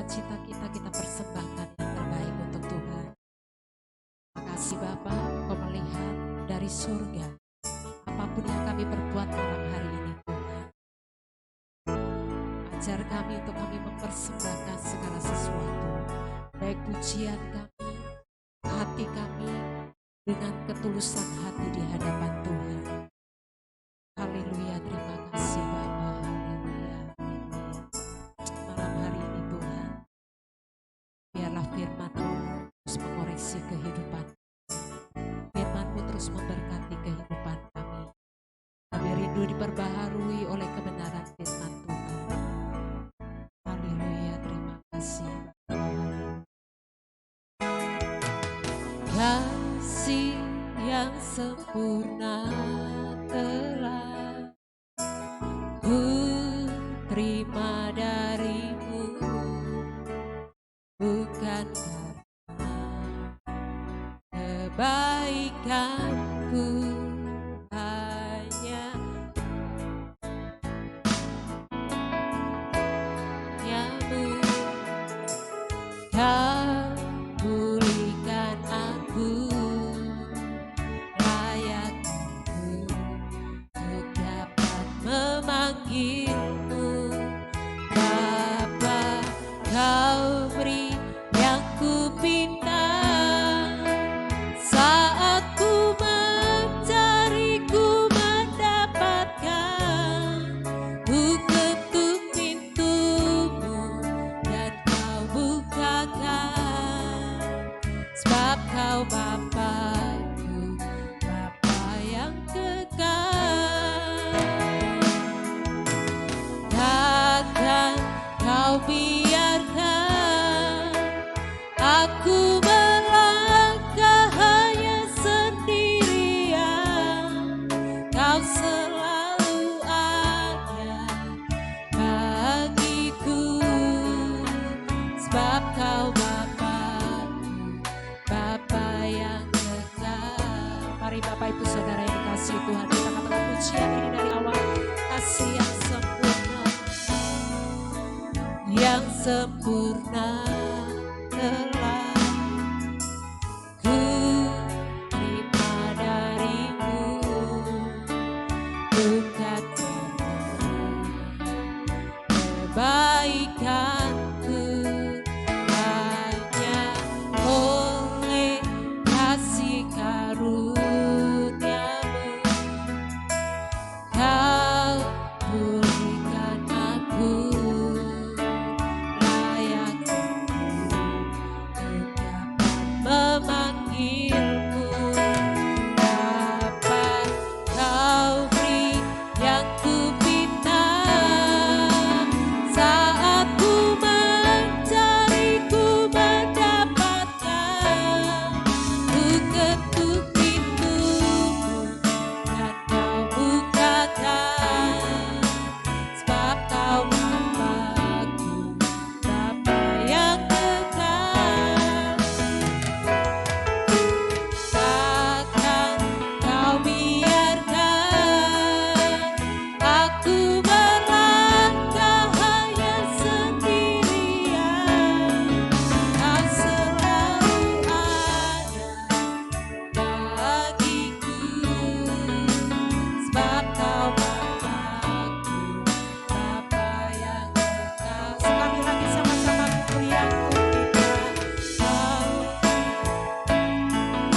sukacita kita persembahkan yang terbaik untuk Tuhan. Makasih Bapa, Engkau melihat dari surga apapun yang kami perbuat malam hari ini Tuhan. Ajar kami untuk kami mempersembahkan segala sesuatu, baik pujian kami, hati kami, dengan ketulusan hati di hadapan Tuhan. Haleluya, terima kasih Bapa. Haleluya, haleluya. Malam hari ini Tuhan, biarlah firman-Mu terus mengoreksi kehidupan. Firman-Mu terus memberkati kehidupan kami. Kami rindu diperbaharui oleh kebenaran firman Tuhan. Haleluya, terima kasih Bapa. Kasih yang sempurna telah ku terima darimu, bukan karena kebaikanku, hanya nyamu kau pulihkan aku, layak aku untuk dapat memanggilmu Bapa. Kau beri yang ku pinta, saat ku mencari ku mendapatkan. Ku ketuk pintumu dan kau bukakan, sebab kau Bapakku, Bapa yang kekal. Takkan kau biarkan aku melangkah hanya sendirian. Kau selalu ada bagiku, sebab kau Bapakku, Bapa yang kekal. Mari Bapak Ibu Saudara yang dikasihi Tuhan, kita katakan pujian ini dari awal. Kasih yang sempurna, yang sempurna telah ku terima darimu, bukan karena kebaikanku, hanya oleh kasih karuniamu kau pulihkan aku, layak aku untuk dapat memanggilmu Bapa. Kau beri yang ku pinta, saat ku mencari ku mendapatkan. Ku ketuk pintumu dan kau bukakan, sebab kau Bapakku, Bapa yang kekal. Takkan kau biarkan aku melangkah hanya sendirian. Kau selalu ada bagiku, sebab kau Bapakku, Bapa yang kekal. Sekali lagi sama-sama muliakan kita.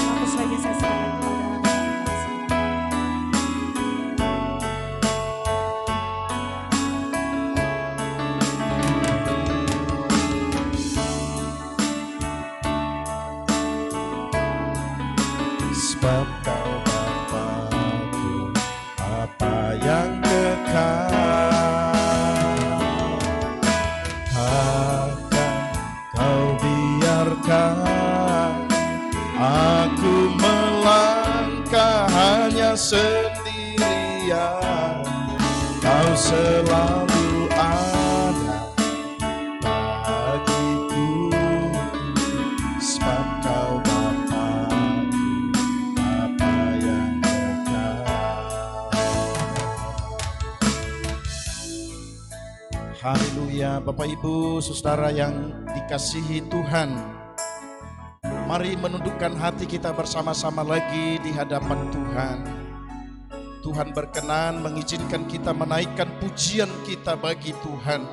Aku saja saya serahkan kepada Sebab kau Bapakku, Bapa yang kekal. Takkan kau biarkan aku melangkah hanya sendirian. Kau selalu ada bagiku, sebab kau Bapakku, Bapa yang kekal. Haleluya. Haleluya, Bapak Ibu, Saudara yang dikasihi Tuhan. Mari menundukkan hati kita bersama-sama lagi di hadapan Tuhan. Tuhan berkenan mengizinkan kita menaikkan pujian kita bagi Tuhan.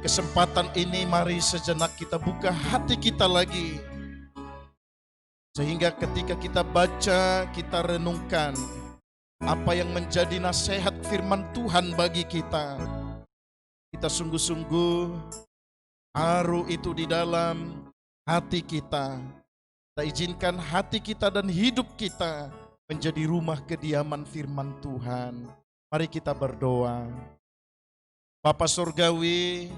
Kesempatan ini mari sejenak kita buka hati kita lagi. Sehingga ketika kita baca, kita renungkan apa yang menjadi nasihat firman Tuhan bagi kita. Kita sungguh-sungguh taruh itu di dalam hati kita. Kita izinkan hati kita dan hidup kita menjadi rumah kediaman firman Tuhan. Mari kita berdoa. Bapa Surgawi,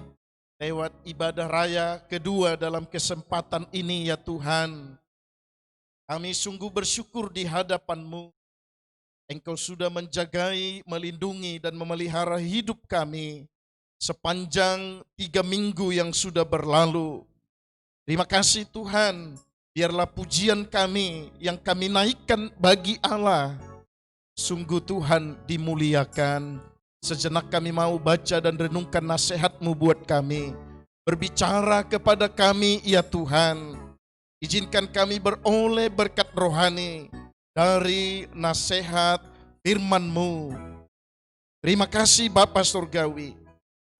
lewat ibadah raya kedua dalam kesempatan ini ya Tuhan, kami sungguh bersyukur di hadapan-Mu. Engkau sudah menjagai, melindungi dan memelihara hidup kami sepanjang 3 minggu yang sudah berlalu. Terima kasih Tuhan, biarlah pujian kami yang kami naikkan bagi Allah, sungguh Tuhan dimuliakan. Sejenak kami mau baca dan renungkan nasihat-Mu buat kami. Berbicara kepada kami ya Tuhan, izinkan kami beroleh berkat rohani dari nasihat firman-Mu. Terima kasih Bapa Surgawi.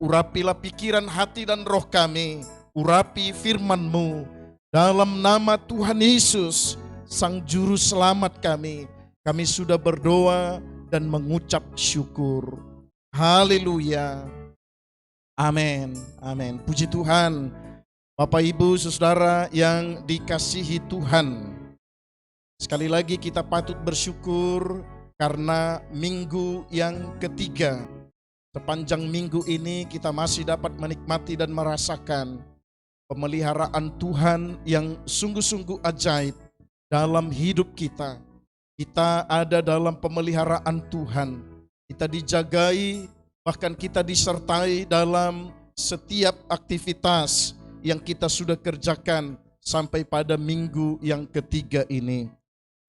Urapilah pikiran, hati dan roh kami. Urapi firman-Mu. Dalam nama Tuhan Yesus, Sang Juru Selamat kami. Kami sudah berdoa dan mengucap syukur. Haleluya. Amin. Amin. Puji Tuhan. Bapak Ibu Saudara yang dikasihi Tuhan. Sekali lagi kita patut bersyukur karena minggu yang ketiga. Sepanjang minggu ini kita masih dapat menikmati dan merasakan pemeliharaan Tuhan yang sungguh-sungguh ajaib dalam hidup kita. Kita ada dalam pemeliharaan Tuhan. Kita dijagai, bahkan kita disertai dalam setiap aktivitas yang kita sudah kerjakan sampai pada minggu yang ketiga ini.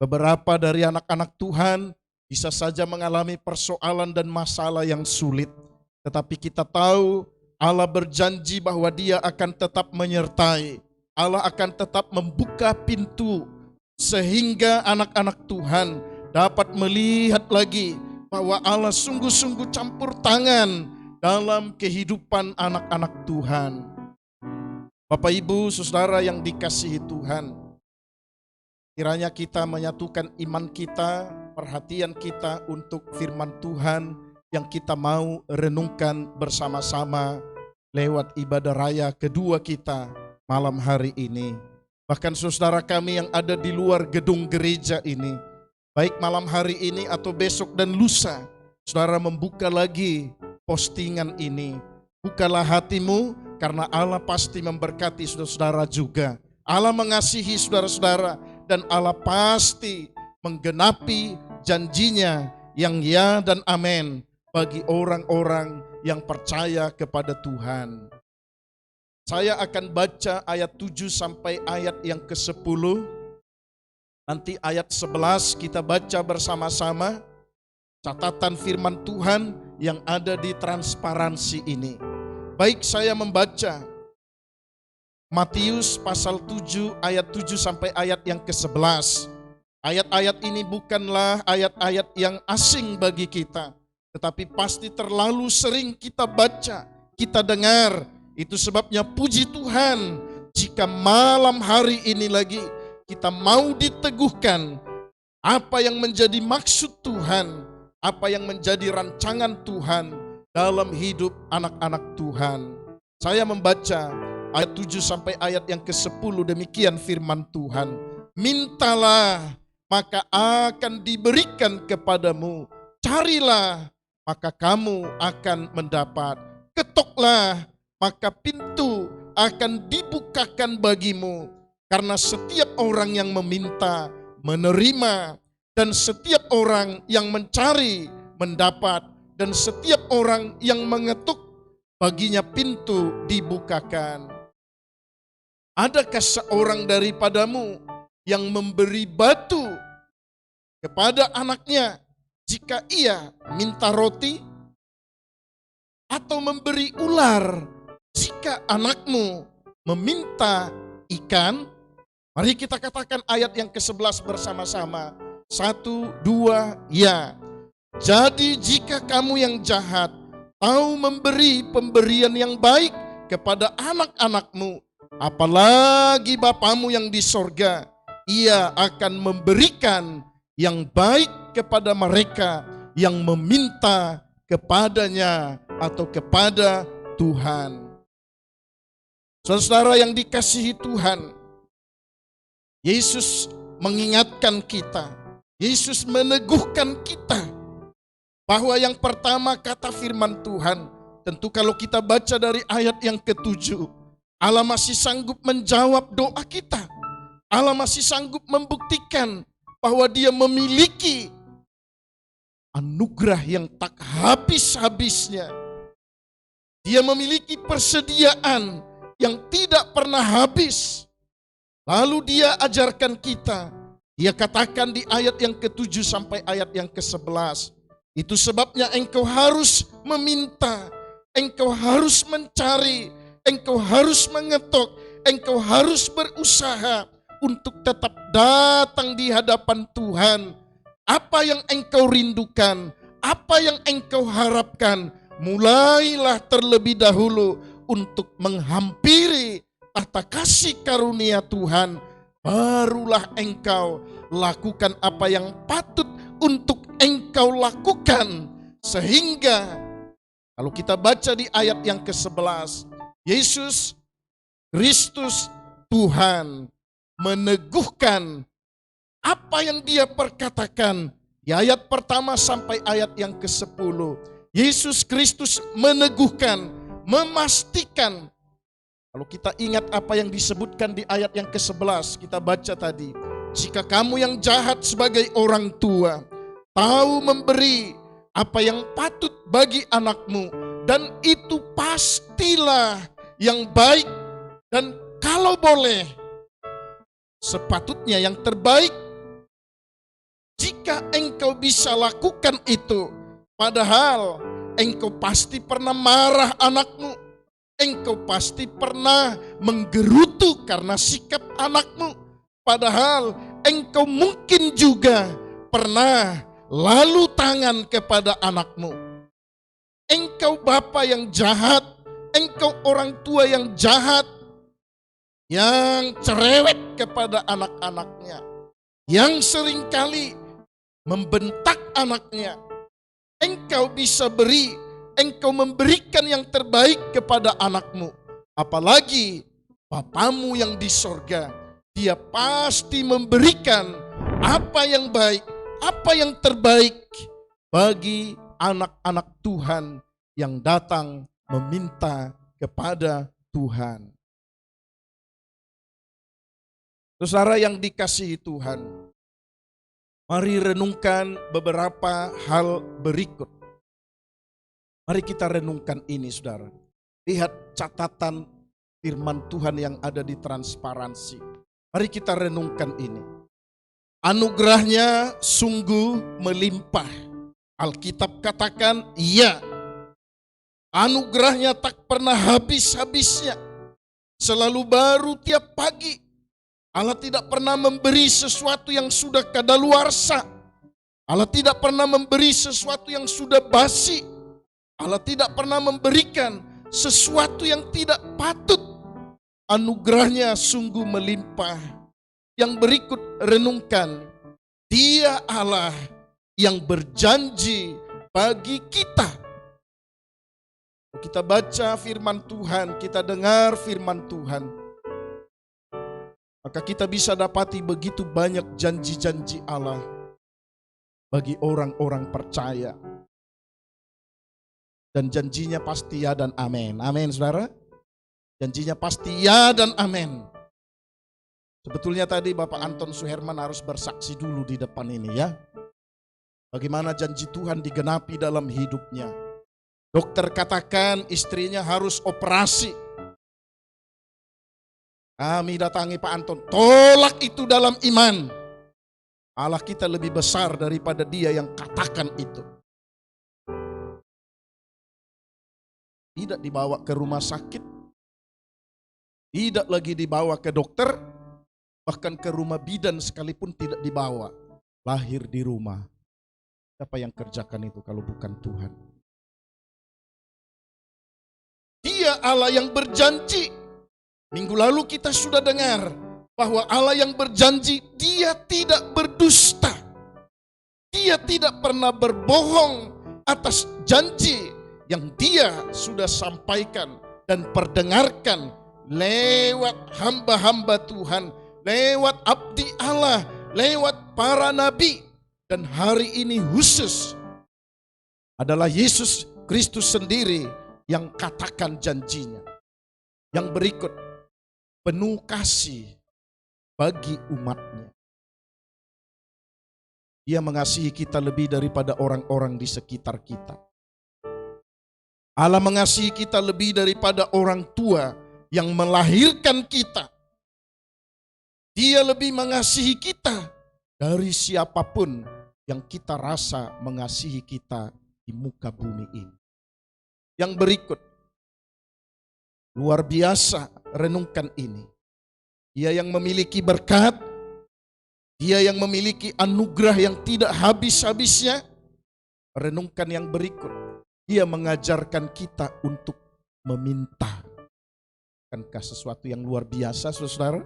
Beberapa dari anak-anak Tuhan bisa saja mengalami persoalan dan masalah yang sulit. Tetapi kita tahu Allah berjanji bahwa Dia akan tetap menyertai. Allah akan tetap membuka pintu sehingga anak-anak Tuhan dapat melihat lagi bahwa Allah sungguh-sungguh campur tangan dalam kehidupan anak-anak Tuhan. Bapak Ibu Saudara yang dikasihi Tuhan, kiranya kita menyatukan iman kita, perhatian kita untuk firman Tuhan yang kita mau renungkan bersama-sama lewat ibadah raya kedua kita malam hari ini. Bahkan saudara kami yang ada di luar gedung gereja ini, baik malam hari ini atau besok dan lusa, saudara membuka lagi postingan ini. Bukalah hatimu karena Allah pasti memberkati saudara-saudara juga. Allah mengasihi saudara-saudara dan Allah pasti menggenapi janjinya yang ya dan amin bagi orang-orang yang percaya kepada Tuhan. Saya akan baca ayat 7 sampai ayat yang ke-10. Nanti ayat 11 kita baca bersama-sama catatan firman Tuhan yang ada di transparansi ini. Baik, saya membaca Matius pasal 7 ayat 7 sampai ayat yang ke-11. Ayat-ayat ini bukanlah ayat-ayat yang asing bagi kita, tetapi pasti terlalu sering kita baca, kita dengar. Itu sebabnya puji Tuhan jika malam hari ini lagi kita mau diteguhkan apa yang menjadi maksud Tuhan, apa yang menjadi rancangan Tuhan dalam hidup anak-anak Tuhan. Saya membaca ayat 7 sampai ayat yang ke-10, demikian firman Tuhan. Mintalah maka akan diberikan kepadamu. Carilah maka kamu akan mendapat. Ketoklah maka pintu akan dibukakan bagimu. Karena setiap orang yang meminta menerima, dan setiap orang yang mencari mendapat, dan setiap orang yang mengetuk baginya pintu dibukakan. Adakah seorang daripadamu yang memberi batu kepada anaknya jika ia minta roti? atau memberi ular. Jika anakmu meminta ikan, mari kita katakan ayat yang ke-11 bersama-sama. 1, 2, ya. Jadi jika kamu yang jahat tahu memberi pemberian yang baik kepada anak-anakmu, apalagi Bapamu yang di sorga, Ia akan memberikan yang baik kepada mereka yang meminta kepadanya atau kepada Tuhan. Saudara yang dikasihi Tuhan, Yesus mengingatkan kita, Yesus meneguhkan kita bahwa yang pertama kata firman Tuhan, tentu kalau kita baca dari ayat yang ke-7, Allah masih sanggup menjawab doa kita. Allah masih sanggup membuktikan bahwa Dia memiliki anugerah yang tak habis-habisnya. Dia memiliki persediaan yang tidak pernah habis. Lalu Dia ajarkan kita. Dia katakan di ayat yang ke-7 sampai ayat yang ke-11. Itu sebabnya engkau harus meminta, engkau harus mencari, engkau harus mengetok, engkau harus berusaha untuk tetap datang di hadapan Tuhan. Apa yang engkau rindukan, apa yang engkau harapkan, mulailah terlebih dahulu untuk menghampiri tahta kasih karunia Tuhan. Barulah engkau lakukan apa yang patut untuk engkau lakukan. Sehingga kalau kita baca di ayat yang ke-11, Yesus Kristus Tuhan meneguhkan apa yang Dia perkatakan di ayat pertama sampai ayat yang ke-10. Yesus Kristus meneguhkan, memastikan. Kalau kita ingat apa yang disebutkan di ayat yang ke-11, kita baca tadi. Jika kamu yang jahat sebagai orang tua tahu memberi apa yang patut bagi anakmu, dan itu pastilah yang baik, dan kalau boleh sepatutnya yang terbaik. Jika engkau bisa lakukan itu, padahal engkau pasti pernah marah anakmu, engkau pasti pernah menggerutu karena sikap anakmu, padahal engkau mungkin juga pernah lalu tangan kepada anakmu. Engkau bapa yang jahat, engkau orang tua yang jahat, yang cerewet kepada anak-anaknya, yang seringkali membentak anaknya. Engkau bisa beri, engkau memberikan yang terbaik kepada anakmu. Apalagi Bapamu yang di sorga, Dia pasti memberikan apa yang baik, apa yang terbaik bagi anak-anak Tuhan yang datang meminta kepada Tuhan. Saudara yang dikasihi Tuhan, mari renungkan beberapa hal berikut. Mari kita renungkan ini, saudara. Lihat catatan firman Tuhan yang ada di transparansi. Mari kita renungkan ini. Anugerahnya sungguh melimpah. Alkitab katakan, iya. Anugerahnya tak pernah habis-habisnya. Selalu baru tiap pagi. Allah tidak pernah memberi sesuatu yang sudah kadaluarsa. Allah tidak pernah memberi sesuatu yang sudah basi. Allah tidak pernah memberikan sesuatu yang tidak patut. Anugerahnya sungguh melimpah. Yang berikut renungkan. Dia Allah yang berjanji bagi kita. Kita baca firman Tuhan, kita dengar firman Tuhan, maka kita bisa dapati begitu banyak janji-janji Allah bagi orang-orang percaya. Dan janjinya pasti ya dan amin. Amin, saudara. Janjinya pasti ya dan amin. Sebetulnya tadi Bapak Anton Suherman harus bersaksi dulu di depan ini ya. Bagaimana janji Tuhan digenapi dalam hidupnya. Dokter katakan istrinya harus operasi. Kami datangi Pak Anton, tolak itu dalam iman. Allah kita lebih besar daripada dia yang katakan itu. tidak dibawa ke rumah sakit, tidak lagi dibawa ke dokter, bahkan ke rumah bidan sekalipun tidak dibawa. Lahir di rumah. Siapa yang kerjakan itu kalau bukan Tuhan? Dia Allah yang berjanji. Minggu lalu kita sudah dengar bahwa Allah yang berjanji, Dia tidak berdusta. Dia tidak pernah berbohong atas janji yang Dia sudah sampaikan dan perdengarkan lewat hamba-hamba Tuhan, lewat abdi Allah, lewat para nabi. Dan hari ini khusus adalah Yesus Kristus sendiri yang katakan janjinya. Yang berikut, penuh kasih bagi umatnya. Dia mengasihi kita lebih daripada orang-orang di sekitar kita. Allah mengasihi kita lebih daripada orang tua yang melahirkan kita. Dia lebih mengasihi kita dari siapapun yang kita rasa mengasihi kita di muka bumi ini. Yang berikut, luar biasa, renungkan ini. Dia yang memiliki berkat, Dia yang memiliki anugerah yang tidak habis-habisnya. Renungkan yang berikut, Dia mengajarkan kita untuk meminta. Bukankah sesuatu yang luar biasa, saudara?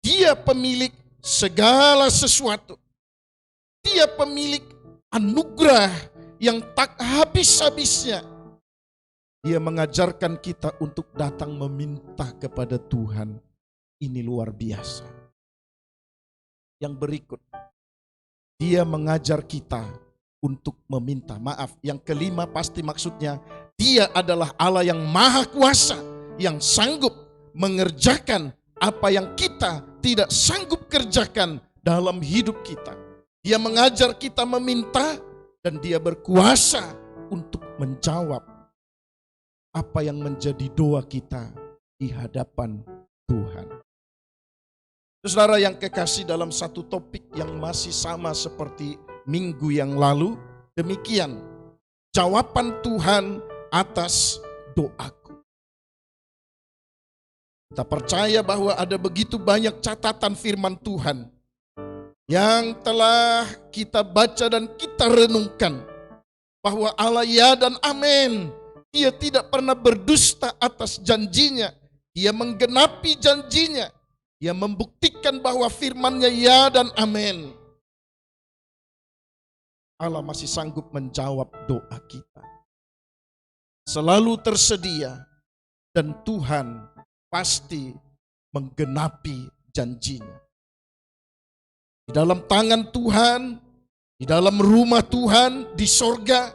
Dia pemilik segala sesuatu. Dia pemilik anugerah yang tak habis-habisnya. Dia mengajarkan kita untuk datang meminta kepada Tuhan. Ini luar biasa. Yang berikut, Dia mengajar kita untuk meminta. Maaf, yang kelima pasti maksudnya, Dia adalah Allah yang maha kuasa, yang sanggup mengerjakan apa yang kita tidak sanggup kerjakan dalam hidup kita. Dia mengajar kita meminta dan Dia berkuasa untuk menjawab apa yang menjadi doa kita di hadapan Tuhan. Saudara yang kekasih, dalam satu topik yang masih sama seperti minggu yang lalu, demikian jawaban Tuhan atas doaku. Kita percaya bahwa ada begitu banyak catatan firman Tuhan yang telah kita baca dan kita renungkan, bahwa Allah ya dan amin. Dia tidak pernah berdusta atas janjinya. Dia menggenapi janjinya. Dia membuktikan bahwa firman-Nya ya dan amin. Allah masih sanggup menjawab doa kita. Selalu tersedia dan Tuhan pasti menggenapi janjinya. Di dalam tangan Tuhan, di dalam rumah Tuhan, di sorga,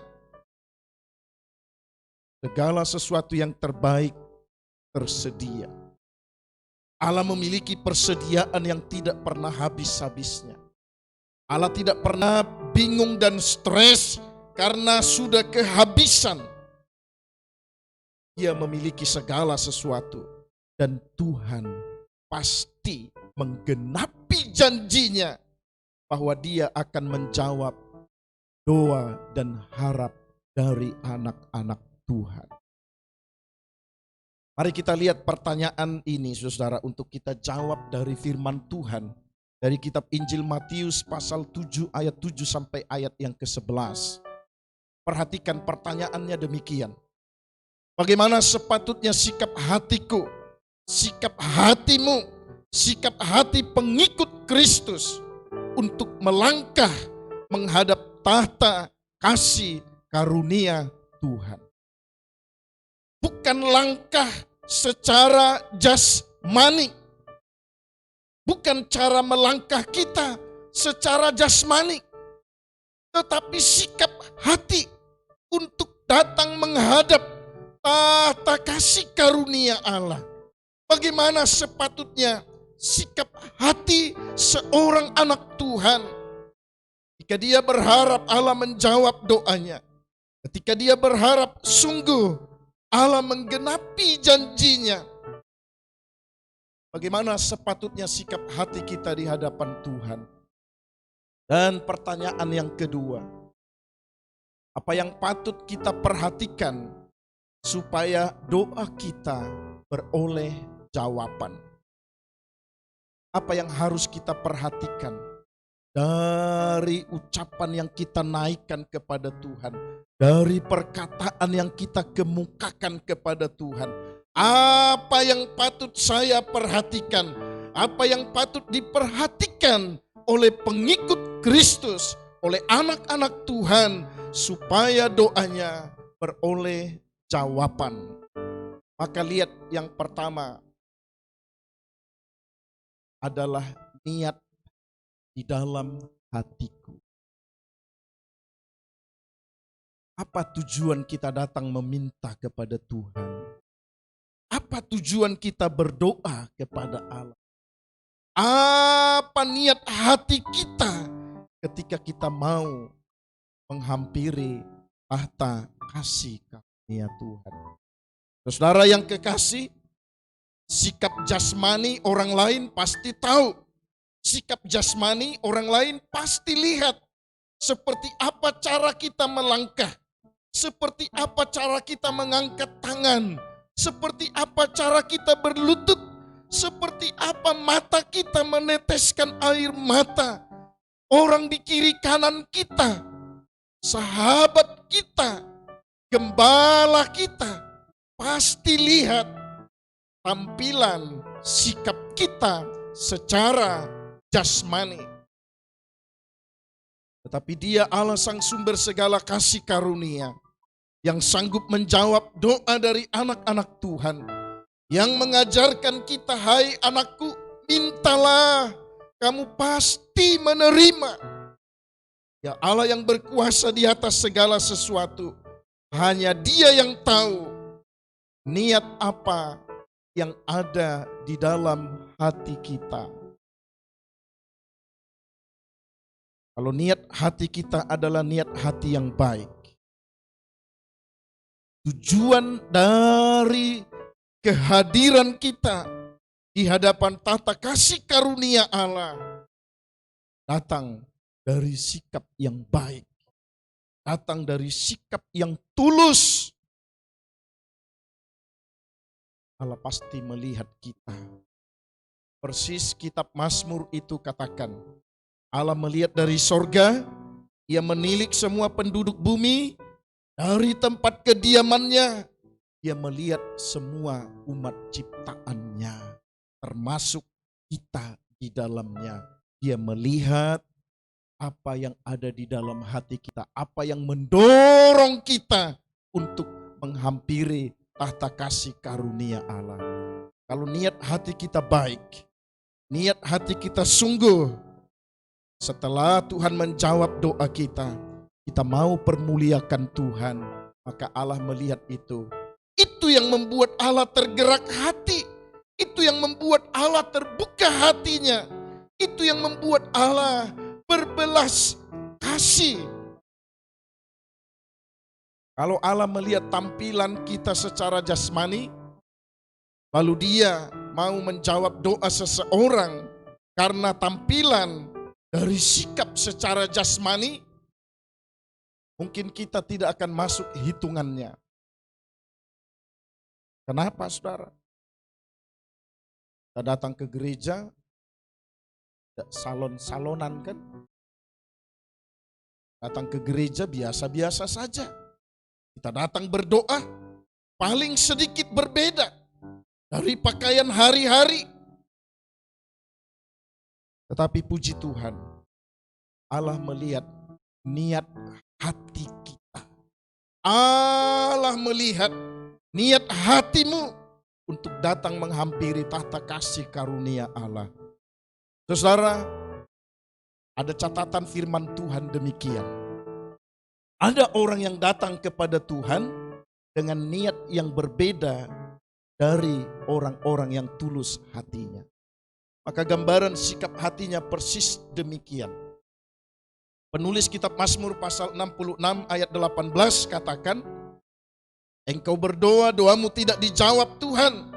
segala sesuatu yang terbaik tersedia. Allah memiliki persediaan yang tidak pernah habis-habisnya. Allah tidak pernah bingung dan stres karena sudah kehabisan. Dia memiliki segala sesuatu dan Tuhan pasti menggenapi janjinya bahwa Dia akan menjawab doa dan harap dari anak-anak Tuhan. Mari kita lihat pertanyaan ini, saudara, untuk kita jawab dari firman Tuhan. Dari kitab Injil Matius pasal 7 ayat 7 sampai ayat yang ke-11. Perhatikan pertanyaannya demikian. Bagaimana sepatutnya sikap hatiku, sikap hatimu, sikap hati pengikut Kristus untuk melangkah menghadap tahta kasih karunia Tuhan. Bukan langkah secara jasmani. Bukan cara melangkah kita secara jasmani. Tetapi sikap hati untuk datang menghadap tahta kasih karunia Allah. Bagaimana sepatutnya sikap hati seorang anak Tuhan ketika dia berharap Allah menjawab doanya, ketika dia berharap sungguh Allah menggenapi janjinya. Bagaimana sepatutnya sikap hati kita di hadapan Tuhan? Dan pertanyaan yang kedua, apa yang patut kita perhatikan supaya doa kita beroleh jawaban. Apa yang harus kita perhatikan dari ucapan yang kita naikkan kepada Tuhan, dari perkataan yang kita kemukakan kepada Tuhan? Apa yang patut saya perhatikan? Apa yang patut diperhatikan oleh pengikut Kristus, oleh anak-anak Tuhan, supaya doanya beroleh jawaban? Maka lihat, yang pertama adalah niat di dalam hatiku. Apa tujuan kita datang meminta kepada Tuhan? Apa tujuan kita berdoa kepada Allah? Apa niat hati kita ketika kita mau menghampiri tahta kasih karunia Tuhan? Saudara yang kekasih, sikap jasmani orang lain pasti tahu. Sikap jasmani orang lain pasti lihat. Seperti apa cara kita melangkah. Seperti apa cara kita mengangkat tangan. Seperti apa cara kita berlutut. Seperti apa mata kita meneteskan air mata. Orang di kiri kanan kita, sahabat kita, gembala kita, pasti lihat tampilan sikap kita secara jasmani. Tetapi Dia Allah sang sumber segala kasih karunia, yang sanggup menjawab doa dari anak-anak Tuhan, yang mengajarkan kita, hai anakku, mintalah, kamu pasti menerima. Ya Allah yang berkuasa di atas segala sesuatu, hanya Dia yang tahu niat apa yang ada di dalam hati kita. Kalau niat hati kita adalah niat hati yang baik, tujuan dari kehadiran kita di hadapan tahta kasih karunia Allah datang dari sikap yang baik, datang dari sikap yang tulus. Allah pasti melihat kita. Persis kitab Mazmur itu katakan, Allah melihat dari sorga, Ia menilik semua penduduk bumi, dari tempat kediamannya, Ia melihat semua umat ciptaannya, termasuk kita di dalamnya. Dia melihat apa yang ada di dalam hati kita, apa yang mendorong kita untuk menghampiri tahta kasih karunia Allah. Kalau niat hati kita baik, niat hati kita sungguh, setelah Tuhan menjawab doa kita, kita mau permuliakan Tuhan, maka Allah melihat itu. Itu yang membuat Allah tergerak hati. Itu yang membuat Allah terbuka hatinya. Itu yang membuat Allah berbelas kasih. Kalau Allah melihat tampilan kita secara jasmani, lalu Dia mau menjawab doa seseorang karena tampilan dari sikap secara jasmani, mungkin kita tidak akan masuk hitungannya. Kenapa, saudara? Kita datang ke gereja, salon-salonan kan? Datang ke gereja biasa-biasa saja. Kita datang berdoa, paling sedikit berbeda dari pakaian hari-hari. Tetapi puji Tuhan, Allah melihat niat hati kita. Allah melihat niat hatimu untuk datang menghampiri tahta kasih karunia Allah. Saudara, ada catatan firman Tuhan demikian. Ada orang yang datang kepada Tuhan dengan niat yang berbeda dari orang-orang yang tulus hatinya. Maka gambaran sikap hatinya persis demikian. Penulis kitab Mazmur pasal 66 ayat 18 katakan, engkau berdoa, doamu tidak dijawab Tuhan.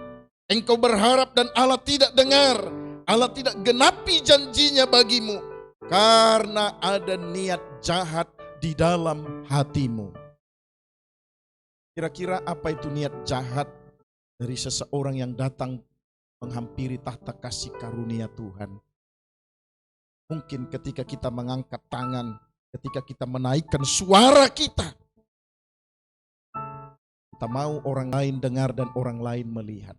Engkau berharap dan Allah tidak dengar. Allah tidak genapi janjinya bagimu. Karena ada niat jahat di dalam hatimu. Kira-kira apa itu niat jahat dari seseorang yang datang menghampiri tahta kasih karunia Tuhan? Mungkin ketika kita mengangkat tangan, ketika kita menaikkan suara kita mau orang lain dengar dan orang lain melihat.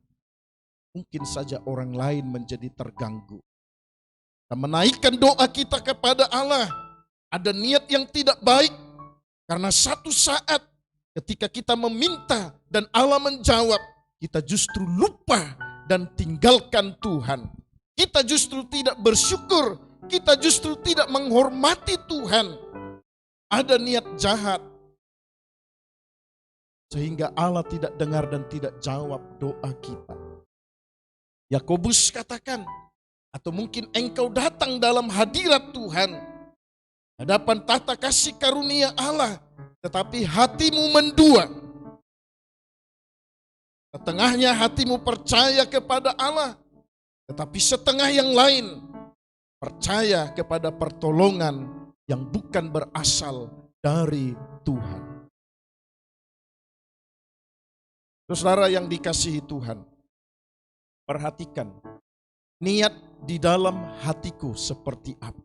Mungkin saja orang lain menjadi terganggu. Kita menaikkan doa kita kepada Allah, ada niat yang tidak baik, karena satu saat ketika kita meminta dan Allah menjawab, kita justru lupa dan tinggalkan Tuhan. Kita justru tidak bersyukur, kita justru tidak menghormati Tuhan. Ada niat jahat, sehingga Allah tidak dengar dan tidak jawab doa kita. Yakobus katakan, atau mungkin engkau datang dalam hadirat Tuhan, hadapan tahta kasih karunia Allah, tetapi hatimu mendua. Setengahnya hatimu percaya kepada Allah, tetapi setengah yang lain percaya kepada pertolongan yang bukan berasal dari Tuhan. Saudara yang dikasihi Tuhan, perhatikan niat di dalam hatiku seperti apa.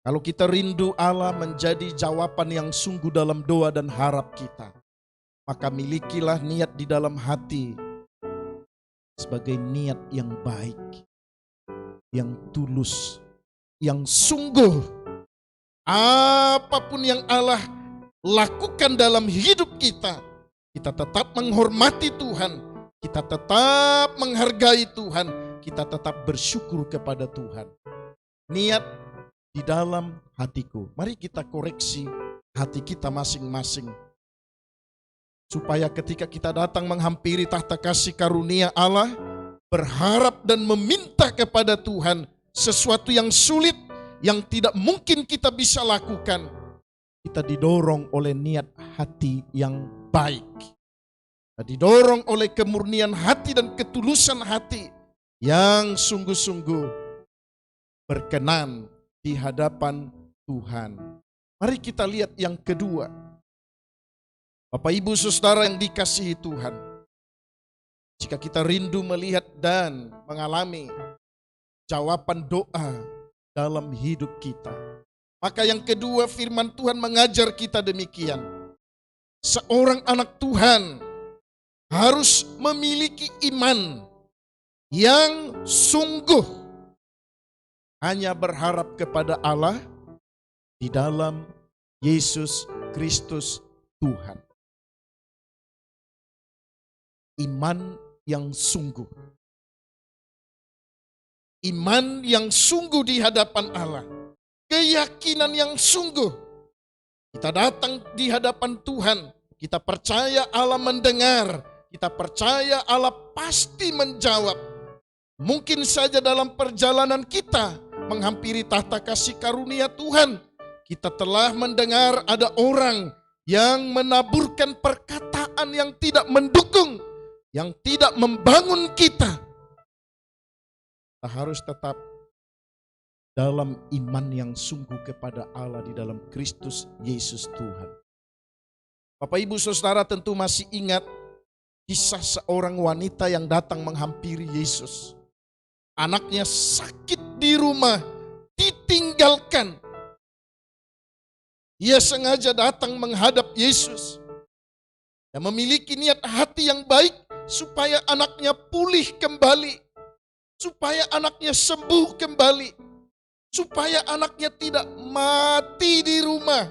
Kalau kita rindu Allah menjadi jawaban yang sungguh dalam doa dan harap kita, maka milikilah niat di dalam hati sebagai niat yang baik, yang tulus, yang sungguh. Apapun yang Allah lakukan dalam hidup kita, kita tetap menghormati Tuhan, kita tetap menghargai Tuhan, kita tetap bersyukur kepada Tuhan. Niat di dalam hatiku. Mari kita koreksi hati kita masing-masing, supaya ketika kita datang menghampiri tahta kasih karunia Allah, berharap dan meminta kepada Tuhan sesuatu yang sulit, yang tidak mungkin kita bisa lakukan, kita didorong oleh niat hati yang baik. Kita didorong oleh kemurnian hati dan ketulusan hati yang sungguh-sungguh berkenan di hadapan Tuhan. Mari kita lihat yang kedua. Bapak Ibu Saudara yang dikasihi Tuhan, jika kita rindu melihat dan mengalami jawaban doa dalam hidup kita, maka yang kedua firman Tuhan mengajar kita demikian. Seorang anak Tuhan harus memiliki iman yang sungguh, hanya berharap kepada Allah di dalam Yesus Kristus Tuhan. Iman yang sungguh. Iman yang sungguh di hadapan Allah. Keyakinan yang sungguh. Kita datang di hadapan Tuhan, kita percaya Allah mendengar, kita percaya Allah pasti menjawab. Mungkin saja dalam perjalanan kita menghampiri tahta kasih karunia Tuhan, kita telah mendengar ada orang yang menaburkan perkataan yang tidak mendukung, yang tidak membangun kita. Kita harus tetap dalam iman yang sungguh kepada Allah di dalam Kristus Yesus Tuhan. Bapak Ibu Saudara tentu masih ingat kisah seorang wanita yang datang menghampiri Yesus. Anaknya sakit di rumah, ditinggalkan. Ia sengaja datang menghadap Yesus. Dia memiliki niat hati yang baik supaya anaknya pulih kembali, supaya anaknya sembuh kembali, supaya anaknya tidak mati di rumah.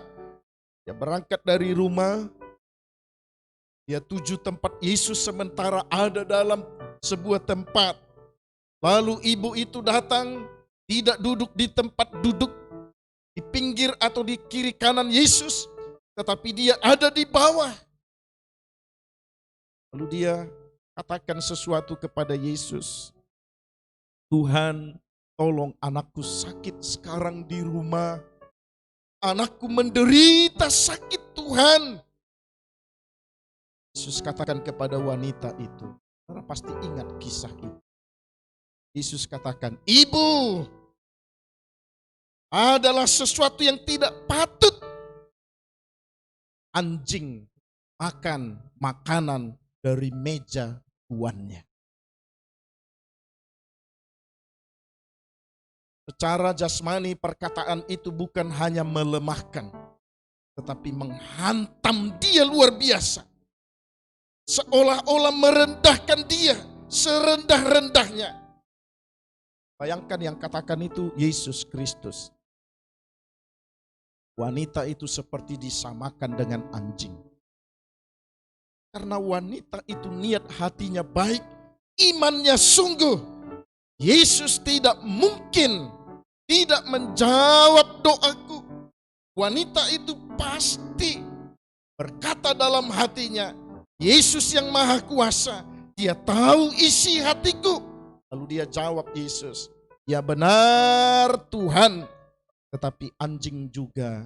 Dia berangkat dari rumah, dia tuju tempat Yesus sementara ada dalam sebuah tempat. Lalu ibu itu datang, tidak duduk di tempat duduk di pinggir atau di kiri kanan Yesus, tetapi dia ada di bawah. Lalu dia katakan sesuatu kepada Yesus. Tuhan, tolong anakku sakit sekarang di rumah. Anakku menderita sakit Tuhan. Yesus katakan kepada wanita itu, saudara pasti ingat kisah itu. Yesus katakan, ibu, adalah sesuatu yang tidak patut anjing makan makanan dari meja tuannya. Secara jasmani perkataan itu bukan hanya melemahkan, tetapi menghantam dia luar biasa. Seolah-olah merendahkan dia serendah-rendahnya. Bayangkan yang katakan itu Yesus Kristus. Wanita itu seperti disamakan dengan anjing. Karena wanita itu niat hatinya baik, imannya sungguh. Yesus tidak mungkin tidak menjawab doaku. Wanita itu pasti berkata dalam hatinya, Yesus yang maha kuasa, dia tahu isi hatiku. Lalu dia jawab Yesus, ya benar Tuhan. Tetapi anjing juga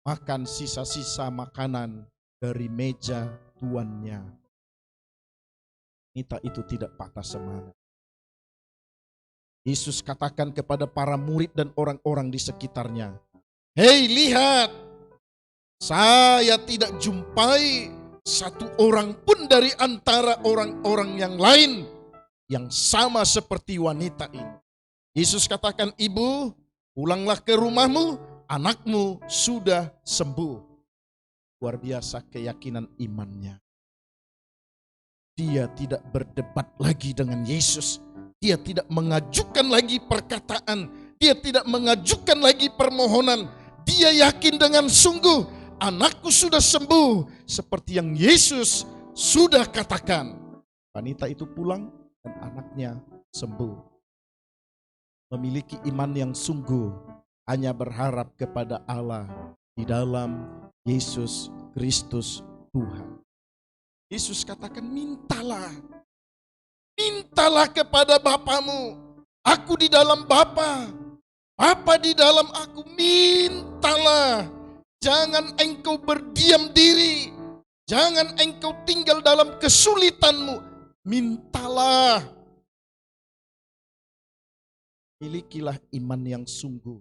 makan sisa-sisa makanan dari meja tuannya. Wanita itu tidak patah semangat. Yesus katakan kepada para murid dan orang-orang di sekitarnya, hei lihat, saya tidak jumpai satu orang pun dari antara orang-orang yang lain yang sama seperti wanita ini. Yesus katakan, ibu, pulanglah ke rumahmu, anakmu sudah sembuh. Luar biasa keyakinan imannya. Dia tidak berdebat lagi dengan Yesus. Dia tidak mengajukan lagi perkataan. Dia tidak mengajukan lagi permohonan. Dia yakin dengan sungguh, anakku sudah sembuh. Seperti yang Yesus sudah katakan. Wanita itu pulang dan anaknya sembuh. Memiliki iman yang sungguh hanya berharap kepada Allah di dalam Yesus Kristus Tuhan. Yesus katakan, mintalah. Mintalah kepada Bapamu. Aku di dalam Bapa, Bapa di dalam aku. Mintalah. Jangan engkau berdiam diri. Jangan engkau tinggal dalam kesulitanmu. Mintalah. Milikilah iman yang sungguh.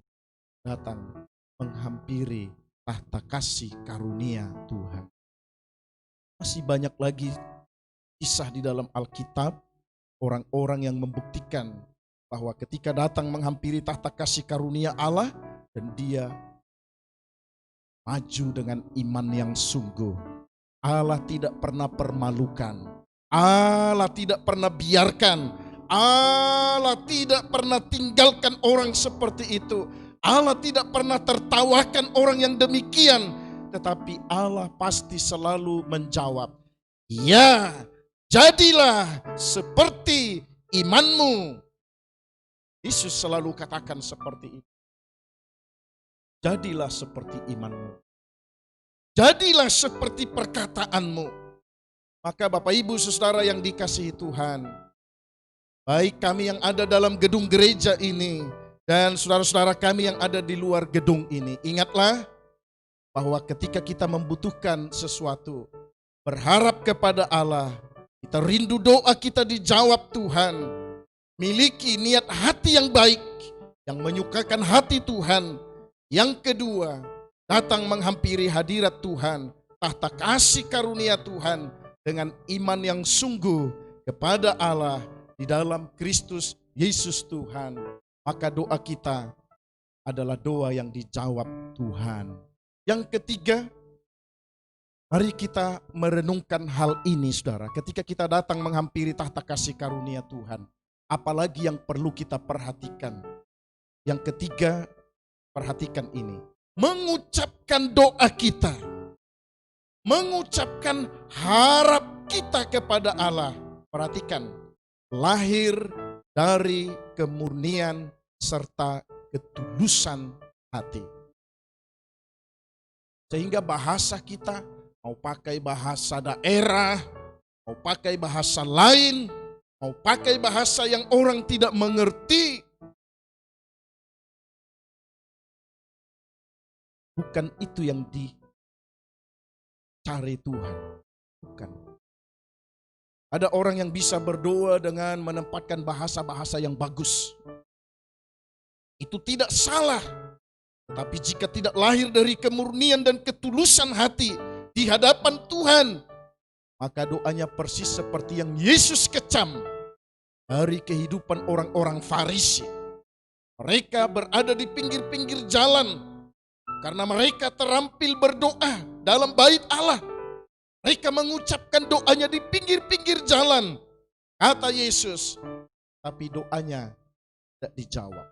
Datang menghampiri tahta kasih karunia Tuhan. Masih banyak lagi kisah di dalam Alkitab. Orang-orang yang membuktikan bahwa ketika datang menghampiri tahta kasih karunia Allah. Dan dia maju dengan iman yang sungguh. Allah tidak pernah permalukan. Allah tidak pernah biarkan. Allah tidak pernah tinggalkan orang seperti itu. Allah tidak pernah tertawakan orang yang demikian. Tetapi Allah pasti selalu menjawab, ya, jadilah seperti imanmu. Yesus selalu katakan seperti itu. Jadilah seperti imanmu. Jadilah seperti perkataanmu. Maka Bapak Ibu Saudara yang dikasihi Tuhan, baik kami yang ada dalam gedung gereja ini dan saudara-saudara kami yang ada di luar gedung ini, ingatlah bahwa ketika kita membutuhkan sesuatu, berharap kepada Allah, kita rindu doa kita dijawab Tuhan, miliki niat hati yang baik, yang menyukakan hati Tuhan. Yang kedua, datang menghampiri hadirat Tuhan, tahta kasih karunia Tuhan, dengan iman yang sungguh kepada Allah di dalam Kristus Yesus Tuhan. Maka doa kita adalah doa yang dijawab Tuhan. Yang ketiga, mari kita merenungkan hal ini saudara. Ketika kita datang menghampiri tahta kasih karunia Tuhan, apalagi yang perlu kita perhatikan. Yang ketiga, perhatikan ini. Mengucapkan doa kita. Mengucapkan harap kita kepada Allah. Perhatikan, lahir dari kemurnian serta ketulusan hati. Sehingga bahasa kita mau pakai bahasa daerah, mau pakai bahasa lain, mau pakai bahasa yang orang tidak mengerti. Bukan itu yang dicari Tuhan. Bukan. Ada orang yang bisa berdoa dengan menempatkan bahasa-bahasa yang bagus. Itu tidak salah. Tapi jika tidak lahir dari kemurnian dan ketulusan hati, di hadapan Tuhan, maka doanya persis seperti yang Yesus kecam dari kehidupan orang-orang Farisi. Mereka berada di pinggir-pinggir jalan karena mereka terampil berdoa dalam bait Allah. Mereka mengucapkan doanya di pinggir-pinggir jalan. Kata Yesus, tapi doanya tidak dijawab.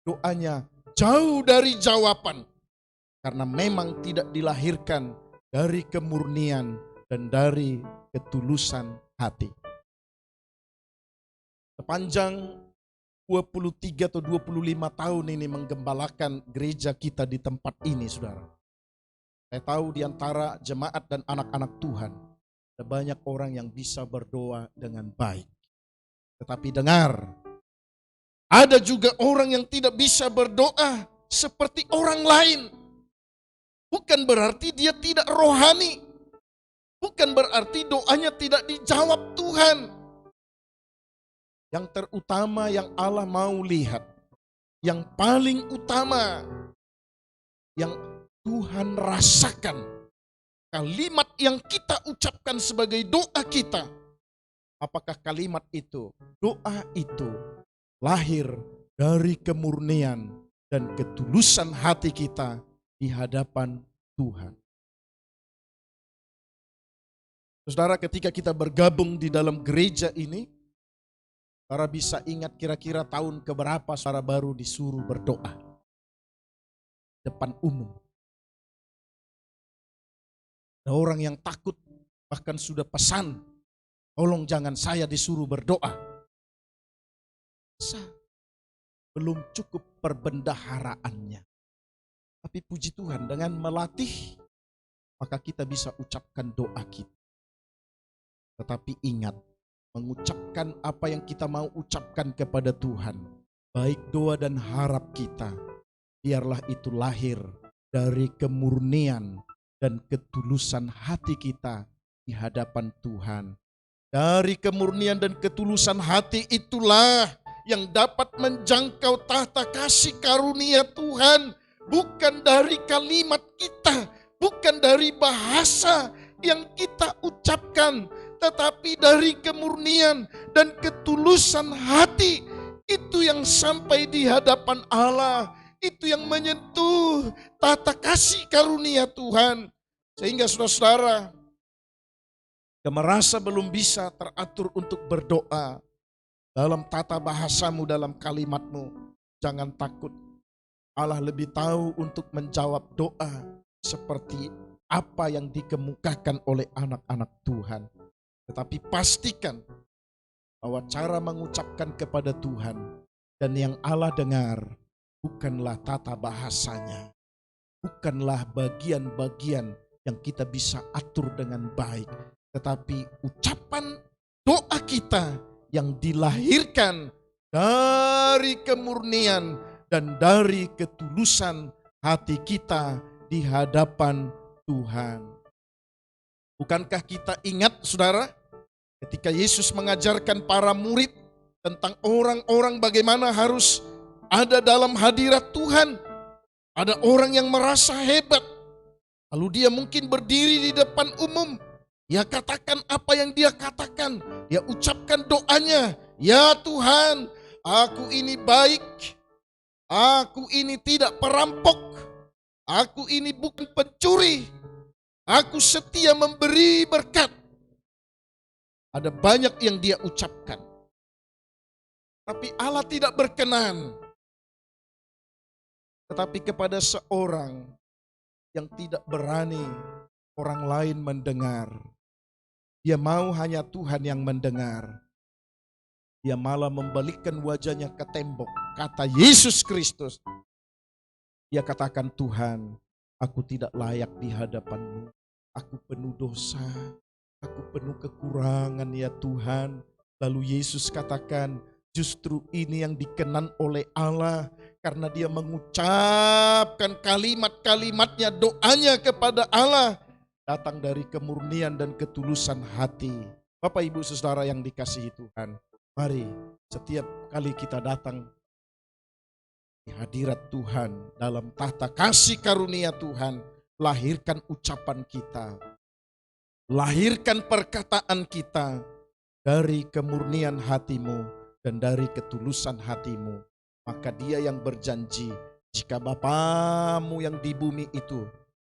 Doanya jauh dari jawaban. Karena memang tidak dilahirkan dari kemurnian dan dari ketulusan hati. Sepanjang 23 atau 25 tahun ini menggembalakan gereja kita di tempat ini, saudara. Saya tahu di antara jemaat dan anak-anak Tuhan, ada banyak orang yang bisa berdoa dengan baik. Tetapi dengar, ada juga orang yang tidak bisa berdoa seperti orang lain. Bukan berarti dia tidak rohani. Bukan berarti doanya tidak dijawab Tuhan. Yang terutama yang Allah mau lihat, yang paling utama, yang Tuhan rasakan, kalimat yang kita ucapkan sebagai doa kita, apakah kalimat itu, doa itu lahir dari kemurnian dan ketulusan hati kita di hadapan Tuhan. Saudara, ketika kita bergabung di dalam gereja ini, saudara bisa ingat kira-kira tahun keberapa saudara baru disuruh berdoa depan umum. Ada orang yang takut, bahkan sudah pesan, tolong jangan saya disuruh berdoa. Belum cukup perbendaharaannya. Tapi puji Tuhan, dengan melatih, maka kita bisa ucapkan doa kita. Tetapi ingat, mengucapkan apa yang kita mau ucapkan kepada Tuhan, baik doa dan harap kita, biarlah itu lahir dari kemurnian dan ketulusan hati kita di hadapan Tuhan. Dari kemurnian dan ketulusan hati itulah yang dapat menjangkau tahta kasih karunia Tuhan. Bukan dari kalimat kita, bukan dari bahasa yang kita ucapkan, tetapi dari kemurnian dan ketulusan hati. Itu yang sampai di hadapan Allah. Itu yang menyentuh tata kasih karunia Tuhan. Sehingga saudara-saudara yang merasa belum bisa teratur untuk berdoa dalam tata bahasamu, dalam kalimatmu, jangan takut. Allah lebih tahu untuk menjawab doa seperti apa yang dikemukakan oleh anak-anak Tuhan. Tetapi pastikan bahwa cara mengucapkan kepada Tuhan dan yang Allah dengar bukanlah tata bahasanya, bukanlah bagian-bagian yang kita bisa atur dengan baik, tetapi ucapan doa kita yang dilahirkan dari kemurnian dan dari ketulusan hati kita di hadapan Tuhan. Bukankah kita ingat, saudara, ketika Yesus mengajarkan para murid tentang orang-orang bagaimana harus ada dalam hadirat Tuhan. Ada orang yang merasa hebat, lalu dia mungkin berdiri di depan umum. Dia katakan apa yang dia katakan. Dia ucapkan doanya, ya Tuhan, aku ini baik. Aku ini tidak perampok. Aku ini bukan pencuri. Aku setia memberi berkat. Ada banyak yang dia ucapkan. Tapi Allah tidak berkenan. Tetapi kepada seorang yang tidak berani orang lain mendengar. Dia mau hanya Tuhan yang mendengar. Dia malah membalikkan wajahnya ke tembok. Kata Yesus Kristus. Dia katakan, Tuhan, aku tidak layak di hadapan-Mu. Aku penuh dosa. Aku penuh kekurangan ya Tuhan. Lalu Yesus katakan, justru ini yang dikenan oleh Allah. Karena dia mengucapkan kalimat-kalimatnya, doanya kepada Allah. Datang dari kemurnian dan ketulusan hati. Bapak Ibu Saudara yang dikasihi Tuhan. Mari setiap kali kita datang di hadirat Tuhan dalam tahta kasih karunia Tuhan, lahirkan ucapan kita Lahirkan perkataan kita dari kemurnian hatimu dan dari ketulusan hatimu. Maka dia yang berjanji, jika Bapamu yang di bumi itu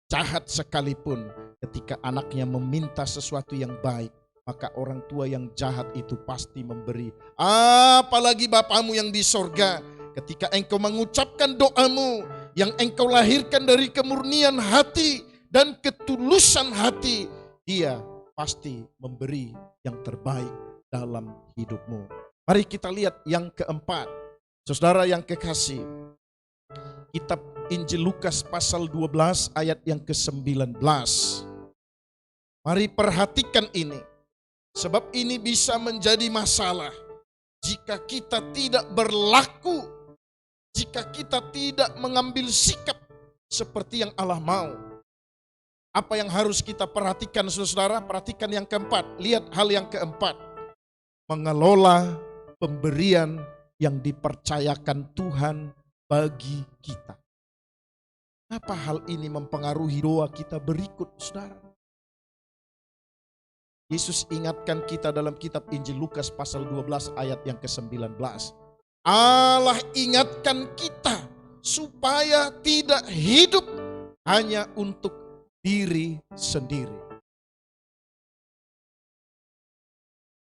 jahat sekalipun, ketika anaknya meminta sesuatu yang baik, maka orang tua yang jahat itu pasti memberi. Apalagi Bapamu yang di sorga, ketika engkau mengucapkan doamu yang engkau lahirkan dari kemurnian hati dan ketulusan hati, dia pasti memberi yang terbaik dalam hidupmu. Mari kita lihat yang keempat. Saudara yang kekasih, kitab Injil Lukas pasal 12 ayat yang ke-19. Mari perhatikan ini. Sebab ini bisa menjadi masalah jika kita tidak berlaku, jika kita tidak mengambil sikap seperti yang Allah mau. Apa yang harus kita perhatikan saudara? Perhatikan yang keempat. Lihat hal yang keempat. Mengelola pemberian yang dipercayakan Tuhan bagi kita. Apa hal ini mempengaruhi doa kita berikut saudara? Yesus ingatkan kita dalam kitab Injil Lukas pasal 12 ayat yang ke-19. Allah ingatkan kita supaya tidak hidup hanya untuk diri sendiri.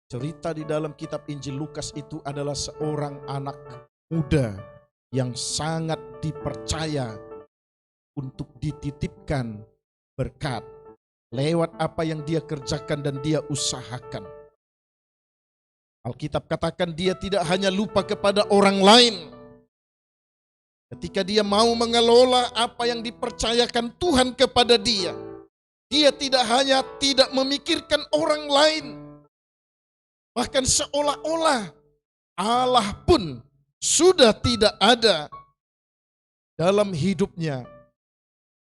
Cerita di dalam kitab Injil Lukas itu adalah seorang anak muda yang sangat dipercaya untuk dititipkan berkat lewat apa yang dia kerjakan dan dia usahakan. Alkitab katakan dia tidak hanya lupa kepada orang lain. Ketika dia mau mengelola apa yang dipercayakan Tuhan kepada dia, dia tidak hanya tidak memikirkan orang lain, bahkan seolah-olah Allah pun sudah tidak ada dalam hidupnya.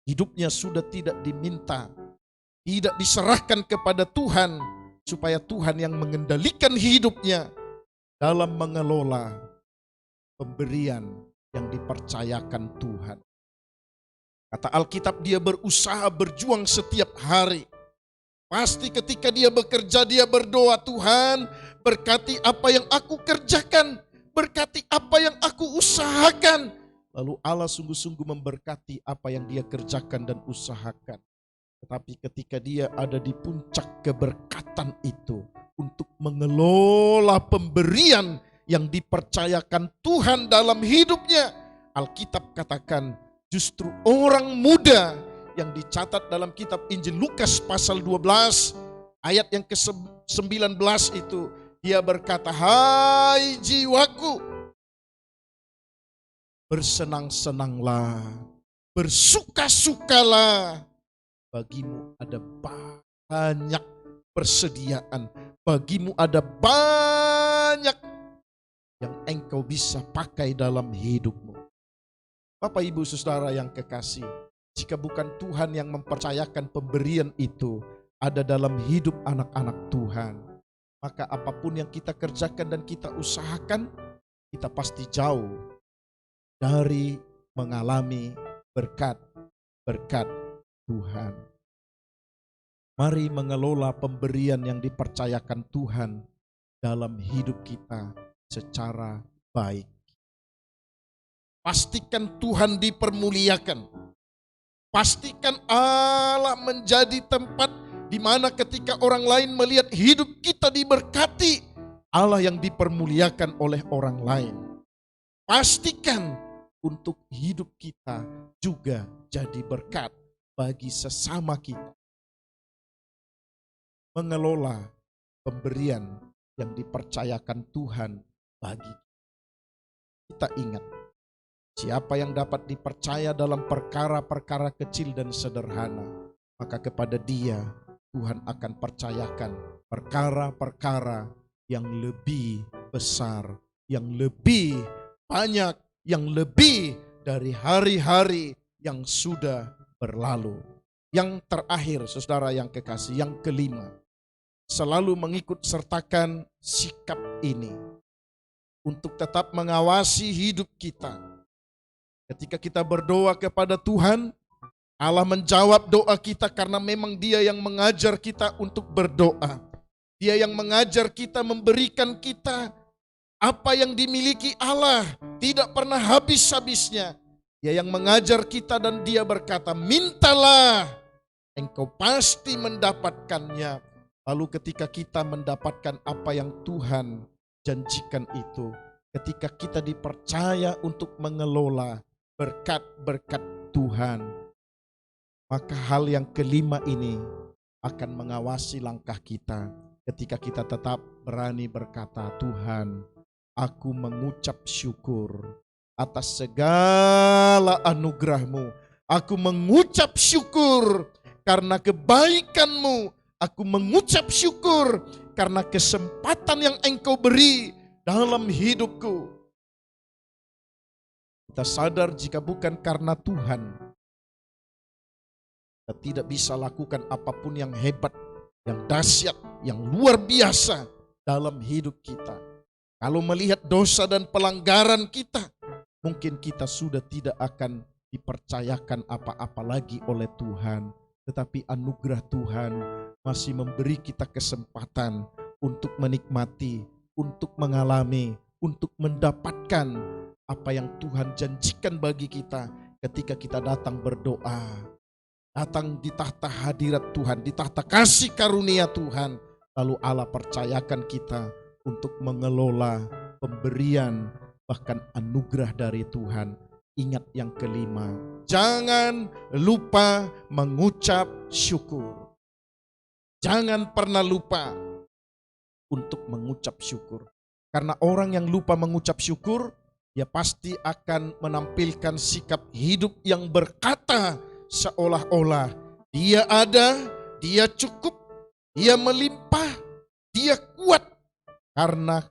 Hidupnya sudah tidak diminta, tidak diserahkan kepada Tuhan, supaya Tuhan yang mengendalikan hidupnya dalam mengelola pemberian yang dipercayakan Tuhan. Kata Alkitab dia berusaha berjuang setiap hari. Pasti ketika dia bekerja dia berdoa, Tuhan berkati apa yang aku kerjakan, berkati apa yang aku usahakan. Lalu Allah sungguh-sungguh memberkati apa yang dia kerjakan dan usahakan. Tetapi ketika dia ada di puncak keberkatan itu, untuk mengelola pemberian yang dipercayakan Tuhan dalam hidupnya, Alkitab katakan justru orang muda yang dicatat dalam kitab Injil Lukas pasal 12 ayat yang ke-19 itu, dia berkata, hai jiwaku, bersenang-senanglah, bersuka-sukalah, bagimu ada banyak persediaan, bagimu ada banyak yang engkau bisa pakai dalam hidupmu. Bapak ibu saudara yang kekasih, jika bukan Tuhan yang mempercayakan pemberian itu ada dalam hidup anak-anak Tuhan, maka apapun yang kita kerjakan dan kita usahakan, kita pasti jauh dari mengalami berkat-berkat Tuhan. Mari mengelola pemberian yang dipercayakan Tuhan dalam hidup kita secara baik. Pastikan Tuhan dipermuliakan. Pastikan Allah menjadi tempat di mana ketika orang lain melihat hidup kita diberkati, Allah yang dipermuliakan oleh orang lain. Pastikan untuk hidup kita juga jadi berkat bagi sesama kita. Mengelola pemberian yang dipercayakan Tuhan bagi kita. Ingat, siapa yang dapat dipercaya dalam perkara-perkara kecil dan sederhana, maka kepada dia Tuhan akan percayakan perkara-perkara yang lebih besar, yang lebih banyak, yang lebih dari hari-hari yang sudah berlalu. Yang terakhir, saudara yang kekasih, yang kelima, selalu mengikut sertakan sikap ini untuk tetap mengawasi hidup kita. Ketika kita berdoa kepada Tuhan, Allah menjawab doa kita karena memang Dia yang mengajar kita untuk berdoa. Dia yang mengajar kita, memberikan kita apa yang dimiliki Allah, tidak pernah habis-habisnya. Dia yang mengajar kita dan Dia berkata, mintalah, engkau pasti mendapatkannya. Lalu ketika kita mendapatkan apa yang Tuhan janjikan itu, ketika kita dipercaya untuk mengelola berkat-berkat Tuhan, maka hal yang kelima ini akan mengawasi langkah kita ketika kita tetap berani berkata, Tuhan, aku mengucap syukur atas segala anugerah-Mu. Aku mengucap syukur karena kebaikan-Mu. Aku mengucap syukur karena kesempatan yang Engkau beri dalam hidupku. Kita sadar jika bukan karena Tuhan, kita tidak bisa lakukan apapun yang hebat, yang dahsyat, yang luar biasa dalam hidup kita. Kalau melihat dosa dan pelanggaran kita, mungkin kita sudah tidak akan dipercayakan apa-apa lagi oleh Tuhan. Tetapi anugerah Tuhan masih memberi kita kesempatan untuk menikmati, untuk mengalami, untuk mendapatkan apa yang Tuhan janjikan bagi kita ketika kita datang berdoa. Datang di tahta hadirat Tuhan, di tahta kasih karunia Tuhan. Lalu Allah percayakan kita untuk mengelola pemberian bahkan anugerah dari Tuhan. Ingat yang kelima, jangan lupa mengucap syukur. Jangan pernah lupa untuk mengucap syukur. Karena orang yang lupa mengucap syukur, dia pasti akan menampilkan sikap hidup yang berkata seolah-olah dia ada, dia cukup, dia melimpah, dia kuat karena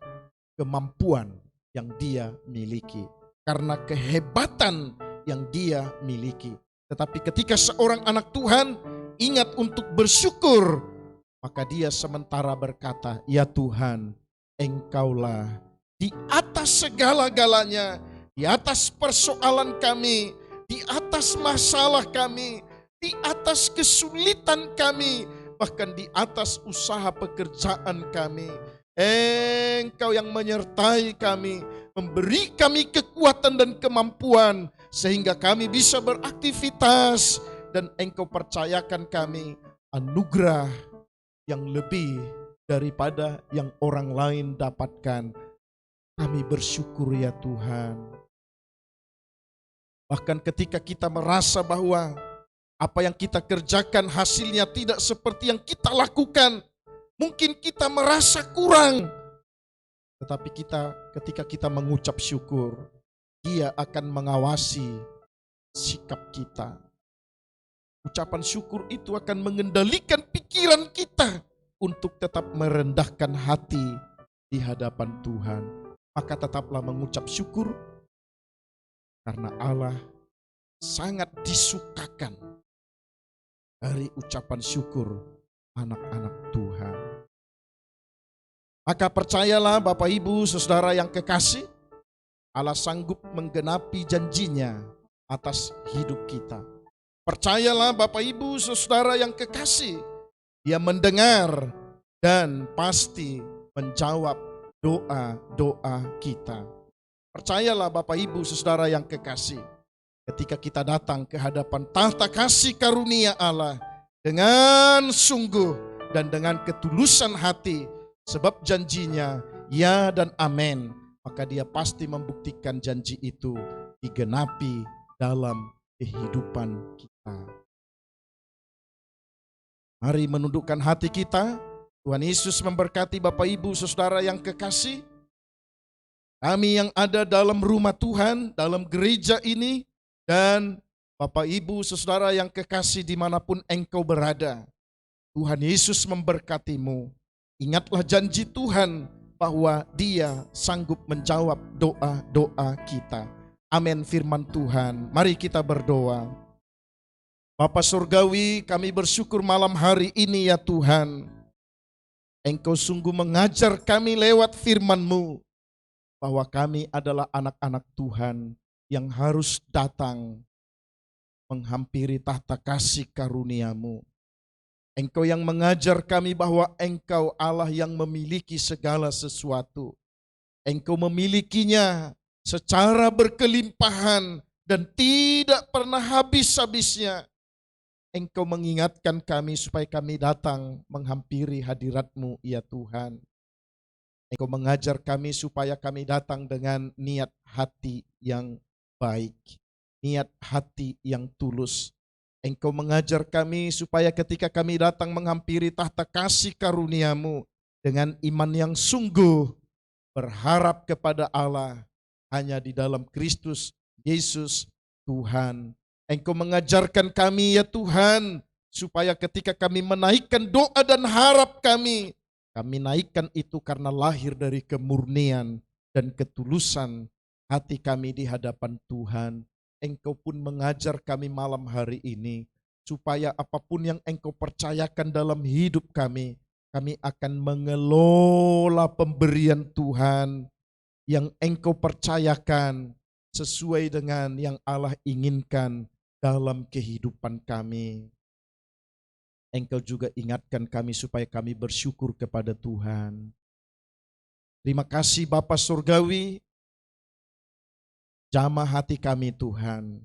kemampuan yang dia miliki, karena kehebatan yang dia miliki. Tetapi ketika seorang anak Tuhan ingat untuk bersyukur, maka dia sementara berkata, ya Tuhan, Engkaulah di atas segala-galanya, di atas persoalan kami, di atas masalah kami, di atas kesulitan kami, bahkan di atas usaha pekerjaan kami. Engkau yang menyertai kami, memberi kami kekuatan dan kemampuan sehingga kami bisa beraktivitas, dan Engkau percayakan kami anugerah yang lebih daripada yang orang lain dapatkan. Kami bersyukur ya Tuhan. Bahkan ketika kita merasa bahwa apa yang kita kerjakan hasilnya tidak seperti yang kita lakukan, mungkin kita merasa kurang. Tetapi ketika kita mengucap syukur, Dia akan mengawasi sikap kita. Ucapan syukur itu akan mengendalikan pikiran kita untuk tetap merendahkan hati di hadapan Tuhan. Maka tetaplah mengucap syukur, karena Allah sangat disukakan dari ucapan syukur anak-anak Tuhan. Maka percayalah Bapak Ibu Saudara yang kekasih, Allah sanggup menggenapi janjinya atas hidup kita. Percayalah Bapak Ibu Saudara yang kekasih, Dia mendengar dan pasti menjawab doa-doa kita. Percayalah Bapak Ibu Saudara yang kekasih, ketika kita datang ke hadapan tahta kasih karunia Allah dengan sungguh dan dengan ketulusan hati, sebab janjinya ya dan amin, maka Dia pasti membuktikan janji itu digenapi dalam kehidupan kita. Mari menundukkan hati kita. Tuhan Yesus memberkati Bapak Ibu Saudara yang kekasih. Kami yang ada dalam rumah Tuhan, dalam gereja ini, dan Bapak Ibu Saudara yang kekasih dimanapun engkau berada, Tuhan Yesus memberkatimu. Ingatlah janji Tuhan bahwa Dia sanggup menjawab doa-doa kita. Amin firman Tuhan. Mari kita berdoa. Bapa Surgawi, kami bersyukur malam hari ini ya Tuhan. Engkau sungguh mengajar kami lewat firman-Mu, bahwa kami adalah anak-anak Tuhan yang harus datang menghampiri tahta kasih karunia-Mu. Engkau yang mengajar kami bahwa Engkau Allah yang memiliki segala sesuatu. Engkau memilikinya secara berkelimpahan dan tidak pernah habis-habisnya. Engkau mengingatkan kami supaya kami datang menghampiri hadirat-Mu, ya Tuhan. Engkau mengajar kami supaya kami datang dengan niat hati yang baik, niat hati yang tulus. Engkau mengajar kami supaya ketika kami datang menghampiri tahta kasih karunia-Mu dengan iman yang sungguh, berharap kepada Allah hanya di dalam Kristus Yesus Tuhan. Engkau mengajarkan kami, ya Tuhan, supaya ketika kami menaikkan doa dan harap kami naikkan itu karena lahir dari kemurnian dan ketulusan hati kami di hadapan Tuhan. Engkau pun mengajar kami malam hari ini, supaya apapun yang Engkau percayakan dalam hidup kami akan mengelola pemberian Tuhan yang Engkau percayakan sesuai dengan yang Allah inginkan dalam kehidupan kami. Engkau juga ingatkan kami supaya kami bersyukur kepada Tuhan. Terima kasih Bapa Surgawi, jamah hati kami Tuhan.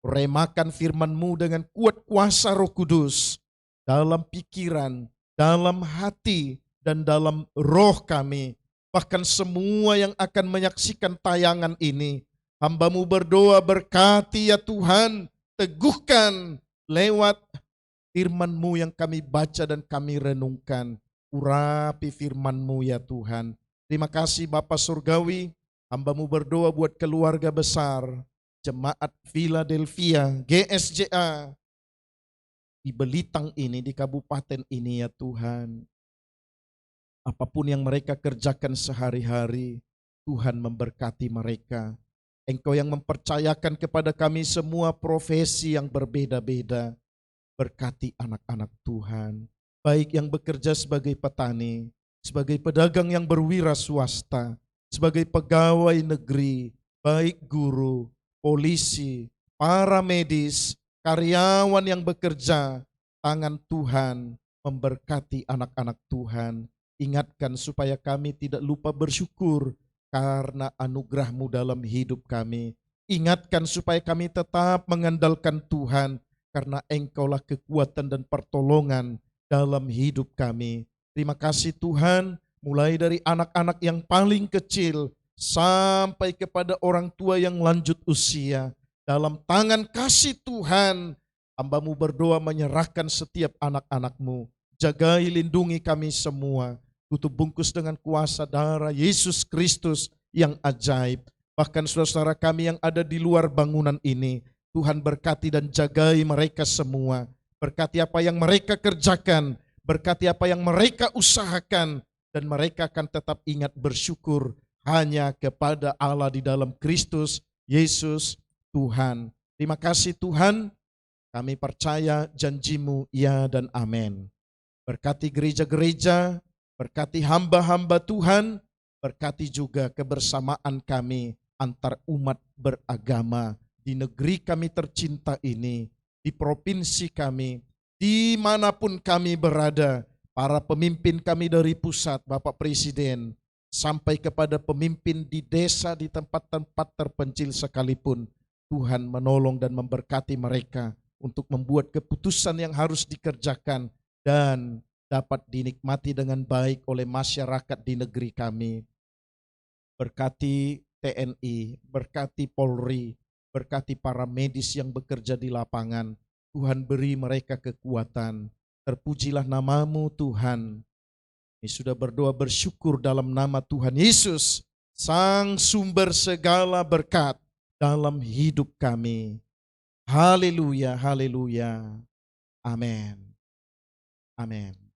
Remakan firman-Mu dengan kuat kuasa Roh Kudus dalam pikiran, dalam hati, dan dalam roh kami. Bahkan semua yang akan menyaksikan tayangan ini, hamba-Mu berdoa berkati ya Tuhan, teguhkan lewat firman-Mu yang kami baca dan kami renungkan. Urapi firman-Mu ya Tuhan. Terima kasih Bapa Surgawi, hamba-Mu berdoa buat keluarga besar Jemaat Philadelphia GSJA di Belitang ini, di kabupaten ini ya Tuhan. Apapun yang mereka kerjakan sehari-hari, Tuhan memberkati mereka. Engkau yang mempercayakan kepada kami semua profesi yang berbeda-beda. Berkati anak-anak Tuhan, baik yang bekerja sebagai petani, sebagai pedagang yang berwira swasta, sebagai pegawai negeri, baik guru, polisi, para medis, karyawan yang bekerja, tangan Tuhan memberkati anak-anak Tuhan. Ingatkan supaya kami tidak lupa bersyukur karena anugerah-Mu dalam hidup kami. Ingatkan supaya kami tetap mengandalkan Tuhan karena Engkaulah kekuatan dan pertolongan dalam hidup kami. Terima kasih Tuhan, mulai dari anak-anak yang paling kecil sampai kepada orang tua yang lanjut usia. Dalam tangan kasih Tuhan, hamba-Mu berdoa menyerahkan setiap anak-anak-Mu. Jagai lindungi kami semua. Tutup bungkus dengan kuasa darah Yesus Kristus yang ajaib. Bahkan saudara-saudara kami yang ada di luar bangunan ini, Tuhan berkati dan jagai mereka semua. Berkati apa yang mereka kerjakan, berkati apa yang mereka usahakan, dan mereka akan tetap ingat bersyukur hanya kepada Allah di dalam Kristus Yesus Tuhan. Terima kasih Tuhan, kami percaya janji-Mu ya dan amin. Berkati gereja-gereja, berkati hamba-hamba Tuhan, berkati juga kebersamaan kami antar umat beragama di negeri kami tercinta ini, di provinsi kami, dimanapun kami berada, para pemimpin kami dari pusat, Bapak Presiden, sampai kepada pemimpin di desa, di tempat-tempat terpencil sekalipun, Tuhan menolong dan memberkati mereka untuk membuat keputusan yang harus dikerjakan dan dapat dinikmati dengan baik oleh masyarakat di negeri kami. Berkati TNI, berkati Polri, berkati para medis yang bekerja di lapangan. Tuhan beri mereka kekuatan. Terpujilah nama-Mu Tuhan. Kami sudah berdoa bersyukur dalam nama Tuhan Yesus, Sang sumber segala berkat dalam hidup kami. Haleluya, haleluya. Amin. Amin.